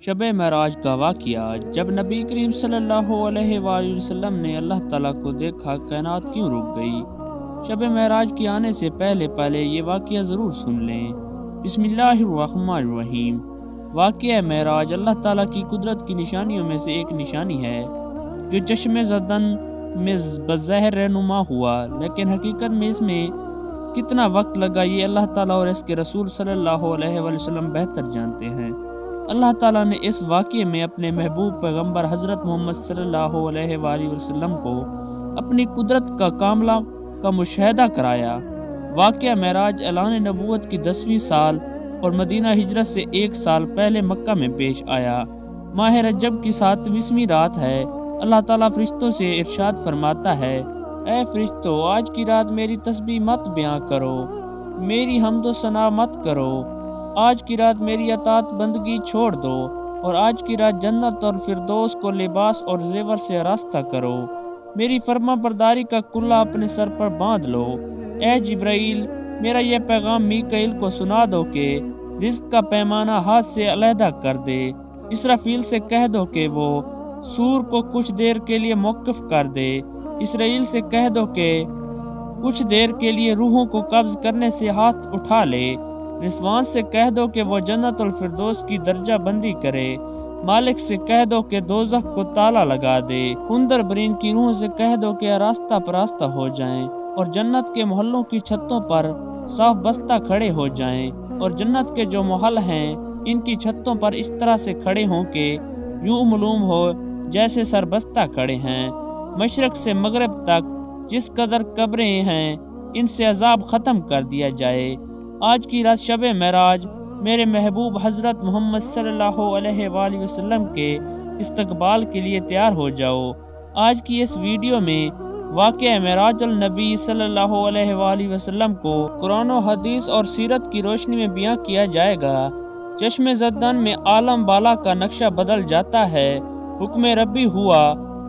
شب معراج کا واقعہ۔ جب نبی کریم صلی اللہ علیہ وآلہ وسلم نے اللہ تعالیٰ کو دیکھا، کائنات کیوں رک گئی؟ شب معراج کے آنے سے پہلے یہ واقعہ ضرور سن لیں۔ بسم اللہ الرحمن الرحیم۔ واقعہ معراج اللہ تعالیٰ کی قدرت کی نشانیوں میں سے ایک نشانی ہے جو چشم زدن میں بظاہر رہنما ہوا، لیکن حقیقت میں اس میں کتنا وقت لگا یہ اللہ تعالیٰ اور اس کے رسول صلی اللہ علیہ وآلہ وسلم بہتر جانتے ہیں۔ اللہ تعالیٰ نے اس واقعے میں اپنے محبوب پیغمبر حضرت محمد صلی اللہ علیہ وآلہ وسلم کو اپنی قدرت کا کاملہ کا مشاہدہ کرایا۔ واقعہ معراج اعلان نبوت کی 10ویں سال اور مدینہ ہجرت سے 1 سال پہلے مکہ میں پیش آیا۔ ماہ رجب کی 7ویں رات ہے۔ اللہ تعالیٰ فرشتوں سے ارشاد فرماتا ہے، اے فرشتوں، آج کی رات میری تسبیح مت بیان کرو، میری حمد و ثنا مت کرو، آج کی رات میری اطاعت بندگی چھوڑ دو، اور آج کی رات جنت اور فردوس کو لباس اور زیور سے آراستہ کرو، میری فرما برداری کا کلہ اپنے سر پر باندھ لو۔ اے جبرائیل، میرا یہ پیغام میکائیل کو سنا دو کہ رزق کا پیمانہ ہاتھ سے علیحدہ کر دے۔ اسرافیل سے کہہ دو کہ وہ سور کو کچھ دیر کے لیے موقف کر دے۔ اسرائیل سے کہہ دو کہ کچھ دیر کے لیے روحوں کو قبض کرنے سے ہاتھ اٹھا لے۔ رضوان سے کہہ دو کہ وہ جنت الفردوس کی درجہ بندی کرے۔ مالک سے کہہ دو کہ دوزخ کو تالا لگا دے۔ کندر برین کی روح سے کہہ دو کہ آراستہ پراستہ ہو جائیں، اور جنت کے محلوں کی چھتوں پر صاف بستہ کھڑے ہو جائیں، اور جنت کے جو محل ہیں ان کی چھتوں پر اس طرح سے کھڑے ہوں کہ یوں معلوم ہو جیسے سربستہ کھڑے ہیں۔ مشرق سے مغرب تک جس قدر قبریں ہیں ان سے عذاب ختم کر دیا جائے۔ آج کی رات شب معراج میرے محبوب حضرت محمد صلی اللہ علیہ وآلہ وسلم کے استقبال کے لیے تیار ہو جاؤ۔ آج کی اس ویڈیو میں واقعہ معراج النبی صلی اللہ علیہ وآلہ وسلم کو قرآن و حدیث اور سیرت کی روشنی میں بیان کیا جائے گا۔ چشم زدن میں عالم بالا کا نقشہ بدل جاتا ہے۔ حکم ربی ہوا،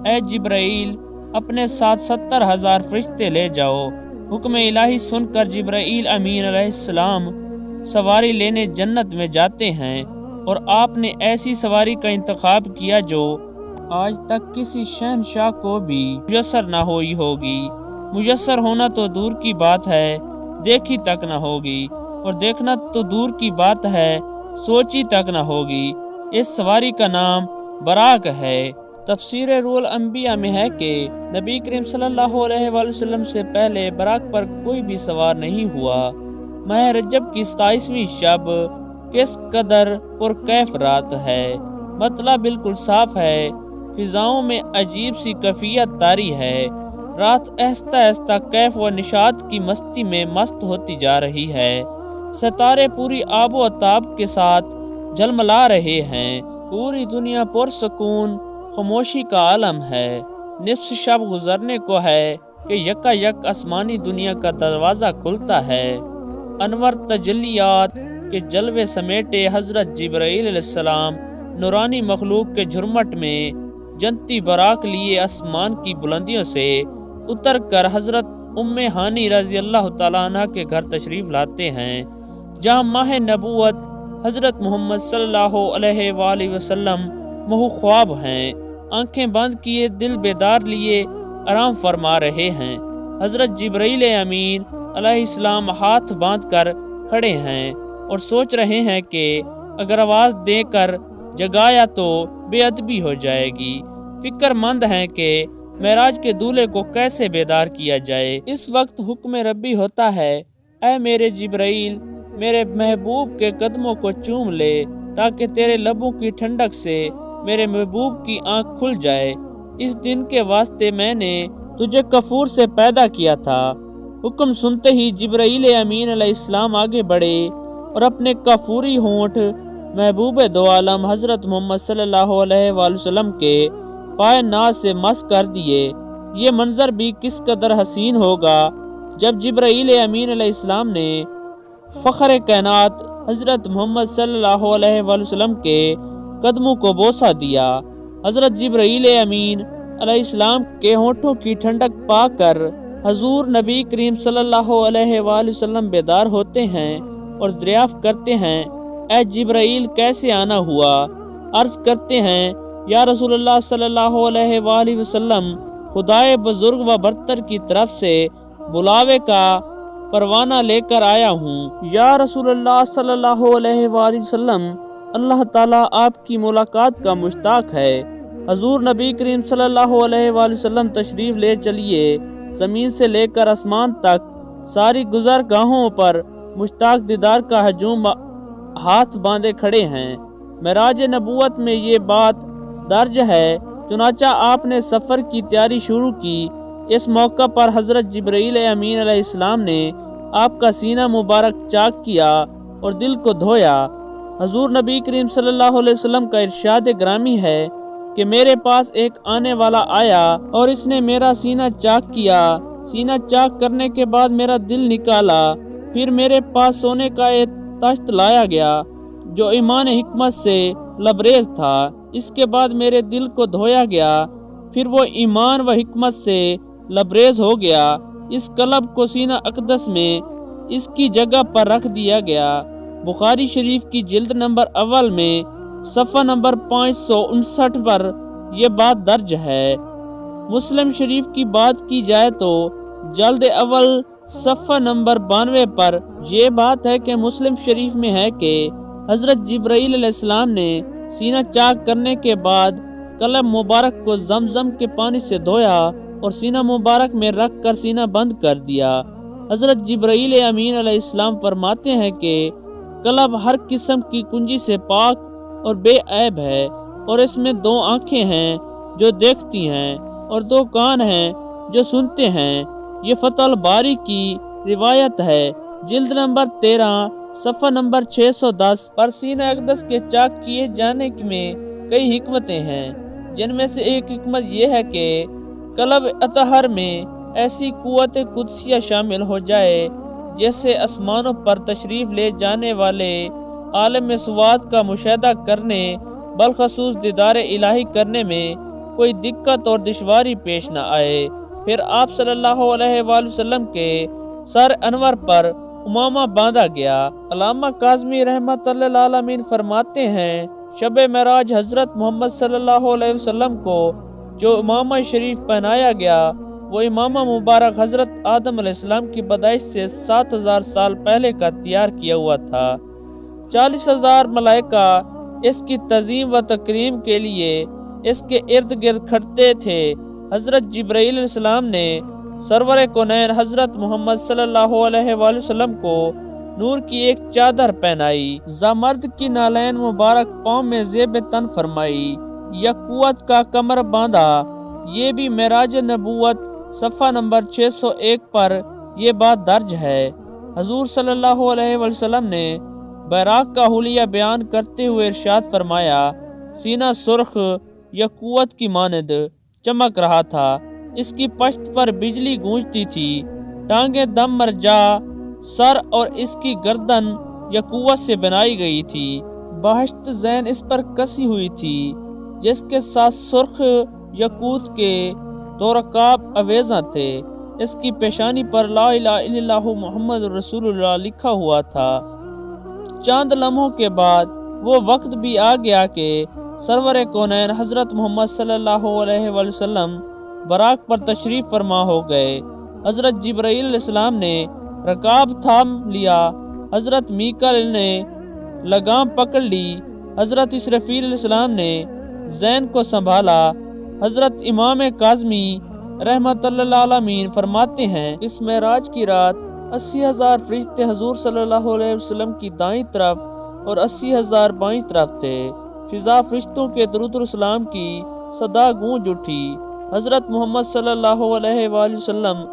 اے جبرائیل، اپنے ساتھ 70,000 فرشتے لے جاؤ۔ حکم الہی سن کر جبرائیل امین علیہ السلام سواری لینے جنت میں جاتے ہیں، اور آپ نے ایسی سواری کا انتخاب کیا جو آج تک کسی شہنشاہ کو بھی میسر نہ ہوئی ہوگی۔ میسر ہونا تو دور کی بات ہے، دیکھی تک نہ ہوگی، اور دیکھنا تو دور کی بات ہے، سوچی تک نہ ہوگی۔ اس سواری کا نام براق ہے۔ تفسیر روح الانبیاء میں ہے کہ نبی کریم صلی اللہ علیہ وآلہ وسلم سے پہلے براق پر کوئی بھی سوار نہیں ہوا۔ ماہ رجب کی 27ویں شب کس قدر پرکیف رات ہے۔ مطلع بالکل صاف ہے، فضاؤں میں عجیب سی کیفیت طاری ہے۔ رات آہستہ آہستہ کیف و نشاط کی مستی میں مست ہوتی جا رہی ہے۔ ستارے پوری آب و تاب کے ساتھ جھلملا رہے ہیں۔ پوری دنیا پرسکون خاموشی کا عالم ہے۔ نصف شب گزرنے کو ہے کہ یکا یک آسمانی دنیا کا دروازہ کھلتا ہے۔ انور تجلیات کے جلوے سمیٹے حضرت جبرائیل علیہ السلام نورانی مخلوق کے جھرمٹ میں جنتی براق لیے آسمان کی بلندیوں سے اتر کر حضرت ام ہانی رضی اللہ تعالیٰ عنہ کے گھر تشریف لاتے ہیں، جہاں ماہ نبوت حضرت محمد صلی اللہ علیہ وآلہ وسلم محو خواب ہیں، آنکھیں بند کیے دل بیدار لیے آرام فرما رہے ہیں۔ حضرت جبرائیل امین علیہ السلام ہاتھ باندھ کر کھڑے ہیں اور سوچ رہے ہیں کہ اگر آواز دے کر جگایا تو بے ادبی ہو جائے گی۔ فکر مند ہیں کہ معراج کے دولہے کو کیسے بیدار کیا جائے۔ اس وقت حکم ربی ہوتا ہے، اے میرے جبرائیل، میرے محبوب کے قدموں کو چوم لے تاکہ تیرے لبوں کی ٹھنڈک سے میرے محبوب کی آنکھ کھل جائے۔ اس دن کے واسطے میں نے تجھے کفور سے پیدا کیا تھا۔ حکم سنتے ہی جبرائیل امین علیہ السلام آگے بڑھے اور اپنے کافوری ہونٹ محبوب دو عالم حضرت محمد صلی اللہ علیہ وآلہ وسلم کے پائے ناز سے مس کر دیے۔ یہ منظر بھی کس قدر حسین ہوگا جب جبرائیل امین علیہ السلام نے فخر کائنات حضرت محمد صلی اللہ علیہ وآلہ وسلم کے قدموں کو بوسہ دیا۔ حضرت جبرائیل امین علیہ السلام کے ہونٹوں کی ٹھنڈک پا کر حضور نبی کریم صلی اللہ علیہ وآلہ وسلم بیدار ہوتے ہیں اور دریافت کرتے ہیں، اے جبرائیل، کیسے آنا ہوا؟ عرض کرتے ہیں یا رسول اللہ صلی اللہ علیہ وآلہ وسلم، خدائے بزرگ و برتر کی طرف سے بلاوے کا پروانہ لے کر آیا ہوں۔ یا رسول اللہ صلی اللہ علیہ وآلہ وسلم، اللہ تعالیٰ آپ کی ملاقات کا مشتاق ہے۔ حضور نبی کریم صلی اللہ علیہ وآلہ وسلم تشریف لے چلیے۔ زمین سے لے کر آسمان تک ساری گزرگاہوں پر مشتاق دیدار کا ہجوم ہاتھ باندھے کھڑے ہیں۔ معراج نبوت میں یہ بات درج ہے۔ چنانچہ آپ نے سفر کی تیاری شروع کی۔ اس موقع پر حضرت جبرائیل امین علیہ السلام نے آپ کا سینہ مبارک چاک کیا اور دل کو دھویا۔ حضور نبی کریم صلی اللہ علیہ وسلم کا ارشاد گرامی ہے کہ میرے پاس ایک آنے والا آیا اور اس نے میرا سینہ چاک کیا۔ سینہ چاک کرنے کے بعد میرا دل نکالا، پھر میرے پاس سونے کا ایک تشت لایا گیا جو ایمان حکمت سے لبریز تھا۔ اس کے بعد میرے دل کو دھویا گیا، پھر وہ ایمان و حکمت سے لبریز ہو گیا۔ اس قلب کو سینہ اقدس میں اس کی جگہ پر رکھ دیا گیا۔ بخاری شریف کی جلد نمبر اول میں صفحہ نمبر 559 پر یہ بات درج ہے۔ مسلم شریف کی بات کی جائے تو جلد اول صفحہ نمبر 92 پر یہ بات ہے کہ مسلم شریف میں ہے کہ حضرت جبرائیل علیہ السلام نے سینہ چاک کرنے کے بعد قلب مبارک کو زمزم کے پانی سے دھویا اور سینہ مبارک میں رکھ کر سینہ بند کر دیا۔ حضرت جبرائیل امین علیہ السلام فرماتے ہیں کہ قلب ہر قسم کی کنجی سے پاک اور بے عیب ہے، اور اس میں 2 آنکھیں ہیں جو دیکھتی ہیں اور 2 کان ہیں جو سنتے ہیں۔ یہ فتح الباری کی روایت ہے، جلد نمبر 13 صفحہ نمبر 610 پر۔ سینہ اقدس کے چاک کیے جانے میں کئی حکمتیں ہیں، جن میں سے ایک حکمت یہ ہے کہ قلب اطہر میں ایسی قوت قدسیہ شامل ہو جائے جیسے آسمانوں پر تشریف لے جانے والے عالم سواد کا مشاہدہ کرنے، بالخصوص دیدار الہی کرنے میں کوئی دقت اور دشواری پیش نہ آئے۔ پھر آپ صلی اللہ علیہ وآلہ وسلم کے سر انور پر امامہ باندھا گیا۔ علامہ کاظمی رحمۃ اللہ العالمین فرماتے ہیں، شب معراج حضرت محمد صلی اللہ علیہ وسلم کو جو امامہ شریف پہنایا گیا وہ امامہ مبارک حضرت آدم علیہ السلام کی پیدائش سے 7000 سال پہلے کا تیار کیا ہوا تھا۔ 40,000 ملائکہ اس کی تعظیم و تکریم کے لیے اس کے ارد گرد کھڑتے تھے۔ حضرت جبرائیل علیہ السلام نے سرور کونین حضرت محمد صلی اللہ علیہ وآلہ وسلم کو نور کی ایک چادر پہنائی، زامرد کی نالین مبارک پاؤں میں زیب تن فرمائی، یقوت کا کمر باندھا۔ یہ بھی معراج نبوت صفحہ نمبر 601 پر یہ بات درج ہے۔ حضور صلی اللہ علیہ وسلم نے براق کا حلیہ بیان کرتے ہوئے ارشاد فرمایا، سینہ سرخ یقوت کی مانند چمک رہا تھا، اس کی پشت پر بجلی گونجتی تھی، ٹانگیں دم مرجا، سر اور اس کی گردن یقوت سے بنائی گئی تھی، بہشت زین اس پر کسی ہوئی تھی، جس کے ساتھ سرخ یقوت کے 2 رکاب اویزاں تھے۔ اس کی پیشانی پر لا الہ الا اللہ محمد رسول اللہ لکھا ہوا تھا۔ چند لمحوں کے بعد وہ وقت بھی آ گیا کہ سرور کونین حضرت محمد صلی اللہ علیہ وآلہ وسلم براق پر تشریف فرما ہو گئے۔ حضرت جبرائیل علیہ السلام نے رکاب تھام لیا، حضرت میکائیل نے لگام پکڑ لی، حضرت اسرافیل علیہ السلام نے زین کو سنبھالا۔ حضرت امام کاظمی رحمۃ اللہ العالمین فرماتے ہیں، اس معراج کی رات 80,000 فرشتے حضور صلی اللہ علیہ وسلم کی دائیں طرف اور 80,000 بائیں طرف تھے۔ فضا فرشتوں کے درود و سلام کی صدا گونج اٹھی۔ حضرت محمد صلی اللہ علیہ وآلہ وسلم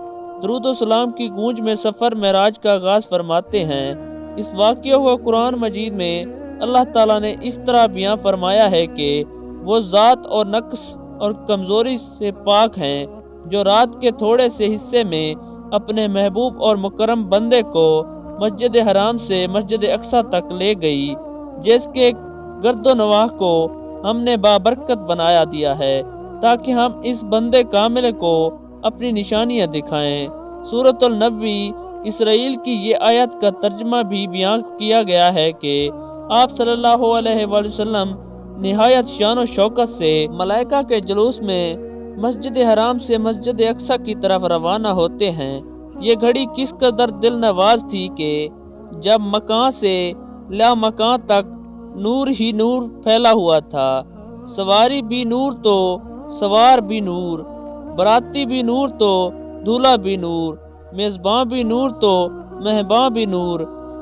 درود و سلام کی گونج میں سفر معراج کا آغاز فرماتے ہیں۔ اس واقعے کو قرآن مجید میں اللہ تعالیٰ نے اس طرح بیان فرمایا ہے کہ وہ ذات اور نقص اور کمزوری سے پاک ہیں، جو رات کے تھوڑے سے حصے میں اپنے محبوب اور مکرم بندے کو مسجد حرام سے مسجد اقصی تک لے گئی، جس کے گرد و نواح کو ہم نے بابرکت بنایا دیا ہے تاکہ ہم اس بندے کامل کو اپنی نشانیاں دکھائیں۔ سورۃ النبی اسرائیل کی یہ آیت کا ترجمہ بھی بیان کیا گیا ہے کہ آپ صلی اللہ علیہ وآلہ وسلم نہایت شان و شوکت سے ملائکہ کے جلوس میں مسجد حرام سے مسجد اقصی کی طرف روانہ ہوتے ہیں۔ یہ گھڑی کس قدر دل نواز تھی کہ جب مکان سے لا مکان تک نور ہی نور پھیلا ہوا تھا، سواری بھی نور تو سوار بھی نور، براتی بھی نور تو دولہا بھی نور، میزباں بھی نور تو مہمان بھی نور،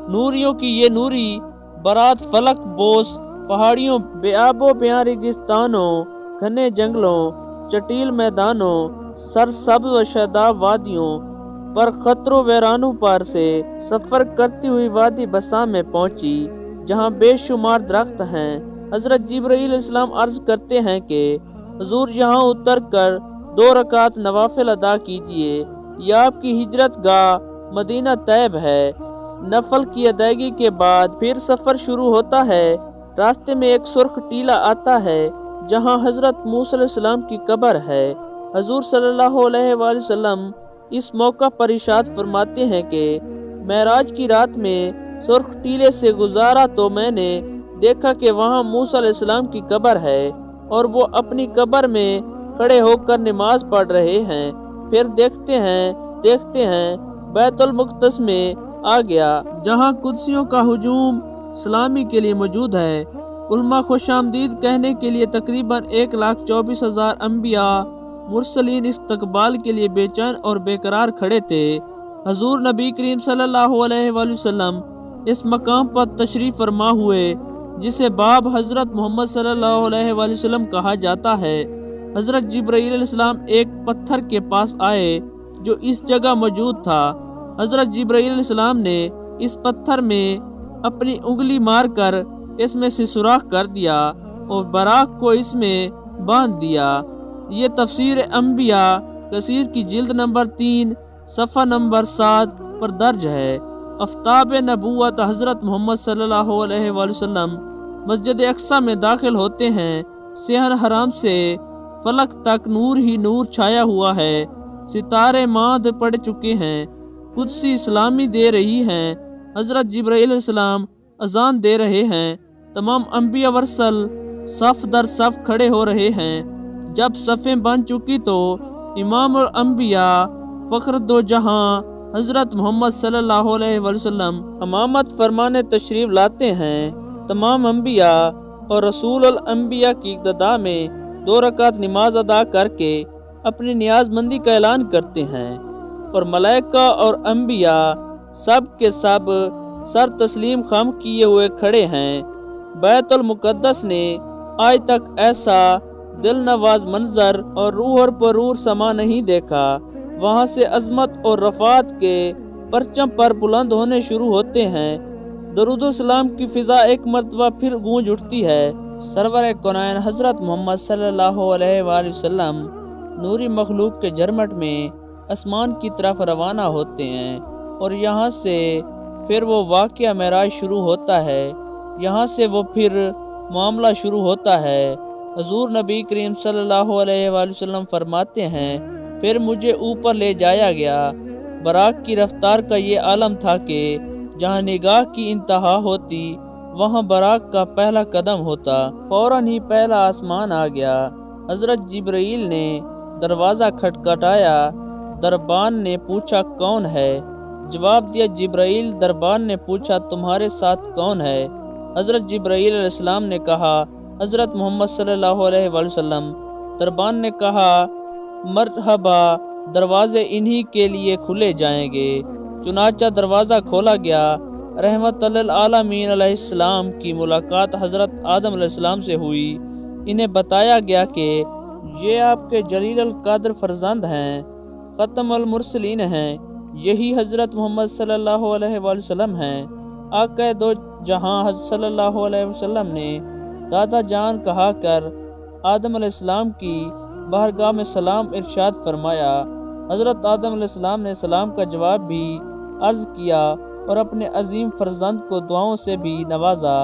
نوریوں کی یہ نوری برات فلک بوس پہاڑیوں، بے آب و بیاں ریگستانوں، گھنے جنگلوں، چٹیل میدانوں، سرسبز و شاداب وادیوں پر خطر و ویرانوں پر سے سفر کرتی ہوئی وادی بسا میں پہنچی، جہاں بے شمار درخت ہیں۔ حضرت جبرائیل علیہ السلام عرض کرتے ہیں کہ حضور یہاں اتر کر 2 رکعت نوافل ادا کیجئے، یہ آپ کی ہجرت گاہ مدینہ طیب ہے۔ نفل کی ادائیگی کے بعد پھر سفر شروع ہوتا ہے۔ راستے میں ایک سرخ ٹیلہ آتا ہے جہاں حضرت موسیٰ علیہ السلام کی قبر ہے۔ حضور صلی اللہ علیہ وآلہ وسلم اس موقع پر ارشاد فرماتے ہیں کہ معراج کی رات میں سرخ ٹیلے سے گزارا تو میں نے دیکھا کہ وہاں موسیٰ علیہ السلام کی قبر ہے اور وہ اپنی قبر میں کھڑے ہو کر نماز پڑھ رہے ہیں۔ پھر دیکھتے ہیں بیت المقدس میں آ گیا، جہاں قدسیوں کا ہجوم سلامی کے لیے موجود ہے۔ علماء خوش آمدید کہنے کے لیے تقریباً 1,24,000 انبیاء مرسلین استقبال کے لیے بے چین اور بے قرار کھڑے تھے۔ حضور نبی کریم صلی اللہ علیہ وآلہ وسلم اس مقام پر تشریف فرما ہوئے، جسے باب حضرت محمد صلی اللہ علیہ وآلہ وسلم کہا جاتا ہے۔ حضرت جبرائیل علیہ السلام ایک پتھر کے پاس آئے جو اس جگہ موجود تھا۔ حضرت جبرائیل علیہ السلام نے اس پتھر میں اپنی انگلی مار کر اس میں سے سوراخ کر دیا اور براق کو اس میں باندھ دیا۔ یہ تفسیر انبیاء کثیر کی جلد نمبر 3 صفحہ نمبر 7 پر درج ہے۔ آفتاب نبوت حضرت محمد صلی اللہ علیہ وآلہ وسلم مسجد اقصی میں داخل ہوتے ہیں۔ صحن حرام سے فلک تک نور ہی نور چھایا ہوا ہے، ستارے ماند پڑ چکے ہیں، قدسی اسلامی دے رہی ہیں، حضرت جبرائیل علیہ السلام اذان دے رہے ہیں، تمام انبیاء ورسل صف در صف کھڑے ہو رہے ہیں۔ جب صفیں بن چکی تو امام الانبیاء فخر دو جہاں حضرت محمد صلی اللہ علیہ وسلم امامت فرمانے تشریف لاتے ہیں۔ تمام انبیاء اور رسول الانبیاء کی اقتداء میں 2 رکعت نماز ادا کر کے اپنی نیاز مندی کا اعلان کرتے ہیں، اور ملائکہ اور انبیاء سب کے سب سر تسلیم خم کیے ہوئے کھڑے ہیں۔ بیت المقدس نے آج تک ایسا دل نواز منظر اور روح اور پرور سما نہیں دیکھا۔ وہاں سے عظمت اور رفعت کے پرچم پر بلند ہونے شروع ہوتے ہیں۔ درود و سلام کی فضا ایک مرتبہ پھر گونج اٹھتی ہے۔ سرور کونین حضرت محمد صلی اللہ علیہ وآلہ وسلم نوری مخلوق کے جھرمٹ میں آسمان کی طرف روانہ ہوتے ہیں، اور یہاں سے پھر وہ واقعہ معراج شروع ہوتا ہے۔ یہاں سے وہ پھر معاملہ شروع ہوتا ہے۔ حضور نبی کریم صلی اللہ علیہ وآلہ وسلم فرماتے ہیں، پھر مجھے اوپر لے جایا گیا۔ براق کی رفتار کا یہ عالم تھا کہ جہاں نگاہ کی انتہا ہوتی وہاں براق کا پہلا قدم ہوتا۔ فوراً ہی پہلا آسمان آ گیا۔ حضرت جبرائیل نے دروازہ کھٹکھٹایا۔ دربان نے پوچھا کون ہے؟ جواب دیا جبرائیل۔ دربان نے پوچھا تمہارے ساتھ کون ہے؟ حضرت جبرائیل علیہ السلام نے کہا حضرت محمد صلی اللہ علیہ وآلہ وسلم۔ دربان نے کہا مرحبا، دروازے انہی کے لیے کھلے جائیں گے۔ چنانچہ دروازہ کھولا گیا۔ رحمت للعالمین علیہ السلام کی ملاقات حضرت آدم علیہ السلام سے ہوئی۔ انہیں بتایا گیا کہ یہ آپ کے جلیل القدر فرزند ہیں، ختم المرسلین ہیں، یہی حضرت محمد صلی اللہ علیہ وآلہ وسلم ہیں۔ آقا دو جہاں حضرت صلی اللہ علیہ وسلم نے دادا جان کہا کر آدم علیہ السلام کی بارگاہ میں سلام ارشاد فرمایا۔ حضرت آدم علیہ السلام نے سلام کا جواب بھی عرض کیا اور اپنے عظیم فرزند کو دعاؤں سے بھی نوازا۔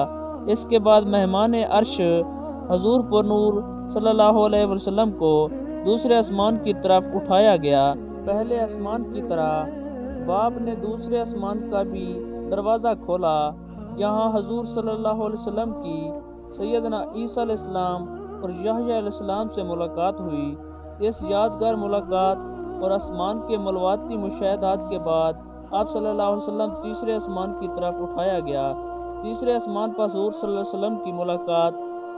اس کے بعد مہمان عرش حضور پر نور صلی اللہ علیہ وسلم کو دوسرے آسمان کی طرف اٹھایا گیا۔ پہلے آسمان کی طرح باپ نے دوسرے آسمان کا بھی دروازہ کھولا۔ یہاں حضور صلی اللہ علیہ وسلم کی سیدنا عیسیٰ علیہ السلام اور یحییٰ علیہ السلام سے ملاقات ہوئی۔ اس یادگار ملاقات اور آسمان کے ملواتی مشاہدات کے بعد آپ صلی اللہ علیہ وسلم تیسرے آسمان کی طرف اٹھایا گیا۔ تیسرے آسمان پر حضور صلی اللہ علیہ وسلم کی ملاقات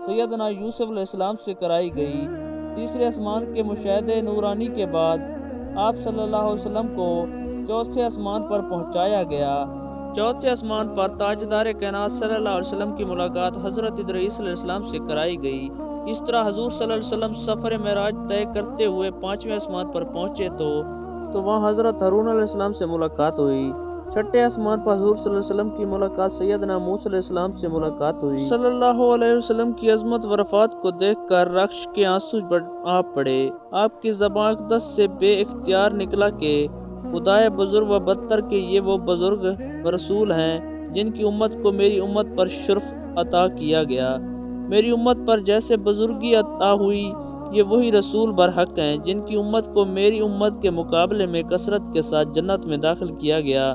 سیدنا یوسف علیہ السلام سے کرائی گئی۔ تیسرے آسمان کے مشاہدے نورانی کے بعد آپ صلی اللہ علیہ وسلم کو چوتھے آسمان پر پہنچایا گیا۔ چوتھے آسمان پر تاجدار کائنات صلی اللہ علیہ وسلم کی ملاقات حضرت ادریس علیہ السلام سے کرائی گئی۔ اس طرح حضور صلی اللہ علیہ وسلم سفر معراج طے کرتے ہوئے پانچویں آسمان پر پہنچے تو وہاں حضرت ہارون علیہ السلام سے ملاقات ہوئی۔ چھٹے آسمان پر حضور صلی اللہ علیہ وسلم کی ملاقات سیدنا موسیٰ علیہ السلام سے ملاقات ہوئی۔ صلی اللہ علیہ وسلم کی عظمت و رفعت کو دیکھ کر رقص کے آنسو آپ پڑے۔ آپ کی زبان اقدس سے بے اختیار نکلا کہ خدائے بزرگ و بدتر کہ یہ وہ بزرگ و رسول ہیں جن کی امت کو میری امت پر شرف عطا کیا گیا۔ میری امت پر جیسے بزرگی عطا ہوئی، یہ وہی رسول برحق ہیں جن کی امت کو میری امت کے مقابلے میں کثرت کے ساتھ جنت میں داخل کیا گیا۔